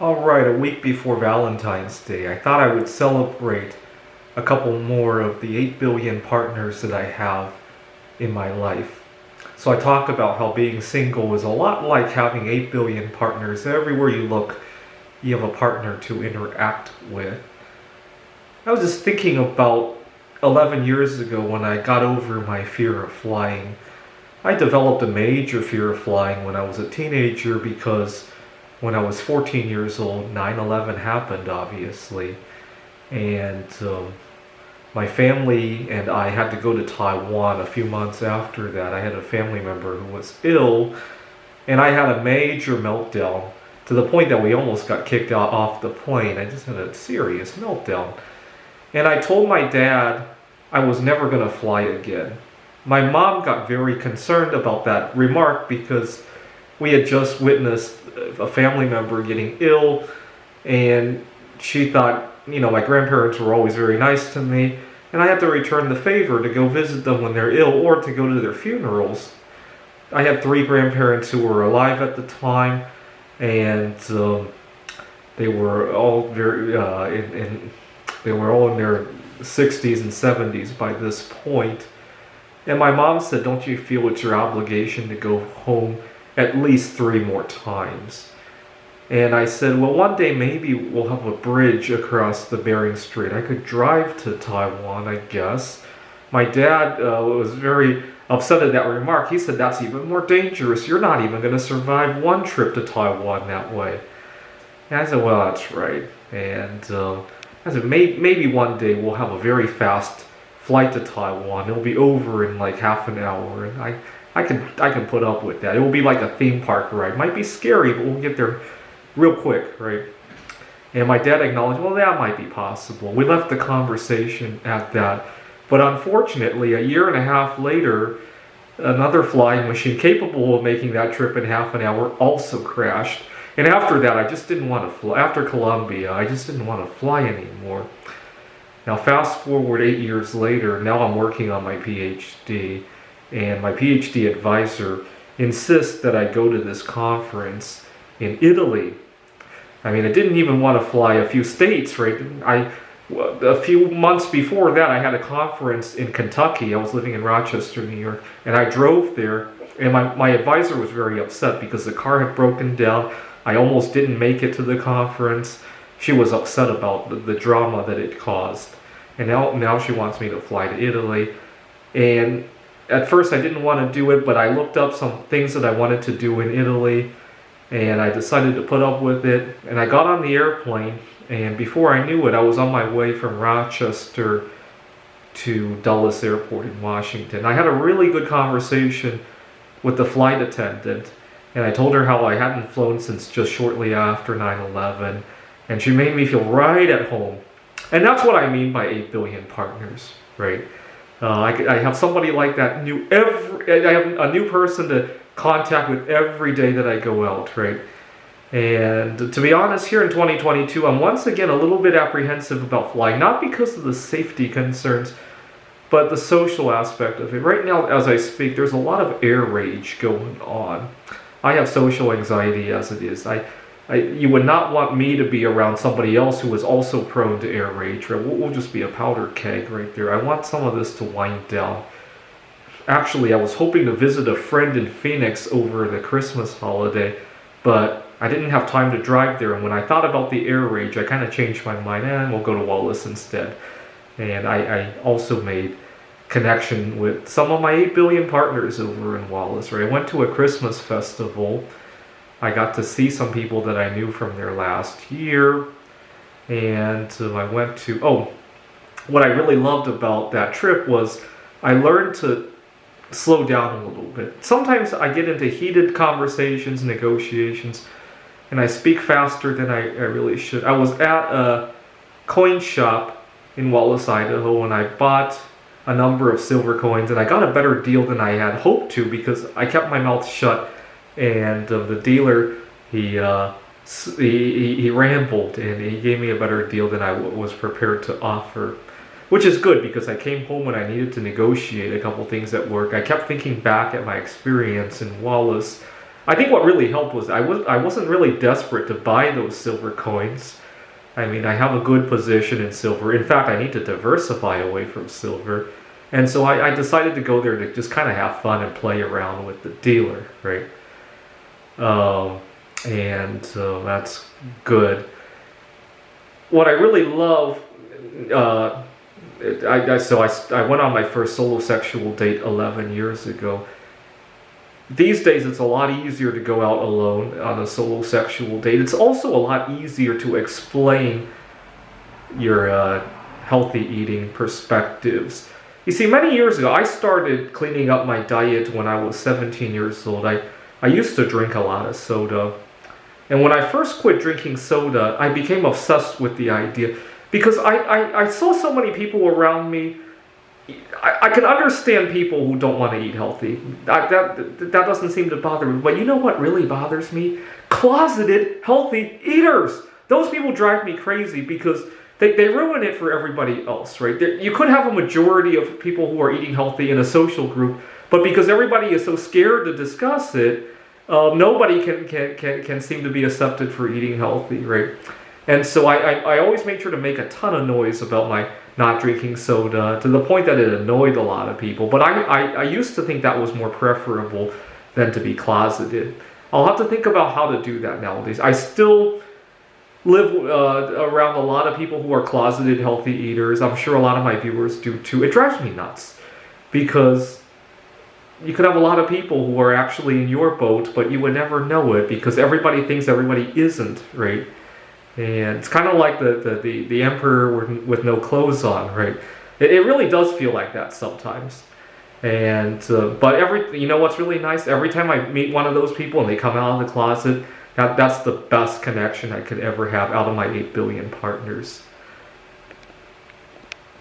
Alright, a week before Valentine's Day, I thought I would celebrate a couple more of the 8 billion partners that I have in my life. So I talk about how being single is a lot like having 8 billion partners. Everywhere you look, you have a partner to interact with. I was just thinking about 11 years ago when I got over my fear of flying. I developed a major fear of flying when I was a teenager because when I was 14 years old, 9/11 happened, obviously. And my family and I had to go to Taiwan a few months after that. I had a family member who was ill, and I had a major meltdown to the point that we almost got kicked out off the plane. I just had a serious meltdown. And I told my dad I was never going to fly again. My mom got very concerned about that remark because we had just witnessed a family member getting ill, and she thought, my grandparents were always very nice to me, and I had to return the favor to go visit them when they're ill or to go to their funerals. I had 3 grandparents who were alive at the time, and they were all they were all in their 60s and 70s by this point. And my mom said, "Don't you feel it's your obligation to go home at least 3 more times?" And I said, well, one day maybe we'll have a bridge across the Bering Strait. I could drive to Taiwan, I guess. My dad was very upset at that remark. He said, that's even more dangerous. You're not even going to survive one trip to Taiwan that way. And I said, well, that's right. And I said, maybe one day we'll have a very fast flight to Taiwan. It'll be over in like half an hour. And I can put up with that. It will be like a theme park ride. Might be scary, but we'll get there real quick, right? And my dad acknowledged, well, that might be possible. We left the conversation at that. But unfortunately, a year and a half later, another flying machine capable of making that trip in half an hour also crashed. And after that, I just didn't want to fly. After Columbia, I just didn't want to fly anymore. Now, fast forward 8 years later, now I'm working on my PhD. And my PhD advisor insists that I go to this conference in Italy. I mean, I didn't even want to fly a few states, right? A few months before that, I had a conference in Kentucky. I was living in Rochester, New York, and I drove there. And my advisor was very upset because the car had broken down. I almost didn't make it to the conference. She was upset about the drama that it caused. And now she wants me to fly to Italy. And at first I didn't want to do it, but I looked up some things that I wanted to do in Italy, and I decided to put up with it. And I got on the airplane, and before I knew it, I was on my way from Rochester to Dulles Airport in Washington. I had a really good conversation with the flight attendant, and I told her how I hadn't flown since just shortly after 9/11, and she made me feel right at home. And that's what I mean by 8 billion partners, right? I have somebody like that. I have a new person to contact with every day that I go out, right? And to be honest, here in 2022, I'm once again a little bit apprehensive about flying, not because of the safety concerns, but the social aspect of it. Right now, as I speak, there's a lot of air rage going on. I have social anxiety as it is. You would not want me to be around somebody else who is also prone to air rage. Right? We'll just be a powder keg right there. I want some of this to wind down. Actually, I was hoping to visit a friend in Phoenix over the Christmas holiday, but I didn't have time to drive there. And when I thought about the air rage, I kind of changed my mind, and we'll go to Wallace instead. And I also made connection with some of my 8 billion partners over in Wallace. Right? I went to a Christmas festival. I got to see some people that I knew from there last year, and I went to, what I really loved about that trip was I learned to slow down a little bit. Sometimes I get into heated conversations, negotiations, and I speak faster than I really should. I was at a coin shop in Wallace, Idaho, and I bought a number of silver coins, and I got a better deal than I had hoped to because I kept my mouth shut. And the dealer, he rambled, and he gave me a better deal than I was prepared to offer, which is good because I came home and I needed to negotiate a couple things at work. I kept thinking back at my experience in Wallace, I think what really helped was I wasn't really desperate to buy those silver coins. I mean, I have a good position in silver. In fact, I need to diversify away from silver. And so I decided to go there to just kind of have fun and play around with the dealer, right? And that's good. What I really love, I went on my first solo sexual date 11 years ago. These days, it's a lot easier to go out alone on a solo sexual date. It's also a lot easier to explain your healthy eating perspectives. You see, many years ago, I started cleaning up my diet when I was 17 years old. I used to drink a lot of soda. And when I first quit drinking soda, I became obsessed with the idea. Because I saw so many people around me. I can understand people who don't want to eat healthy. That doesn't seem to bother me. But you know what really bothers me? Closeted healthy eaters. Those people drive me crazy because they ruin it for everybody else, right? You could have a majority of people who are eating healthy in a social group, but because everybody is so scared to discuss it, nobody can seem to be accepted for eating healthy, right? And so I always made sure to make a ton of noise about my not drinking soda, to the point that it annoyed a lot of people. But I used to think that was more preferable than to be closeted. I'll have to think about how to do that nowadays. I still live around a lot of people who are closeted healthy eaters. I'm sure a lot of my viewers do too. It drives me nuts because you could have a lot of people who are actually in your boat, but you would never know it because everybody thinks everybody isn't, right? And it's kind of like the emperor with no clothes on, right? It really does feel like that sometimes. And but you know what's really nice? Every time I meet one of those people and they come out of the closet, that's the best connection I could ever have out of my 8 billion partners.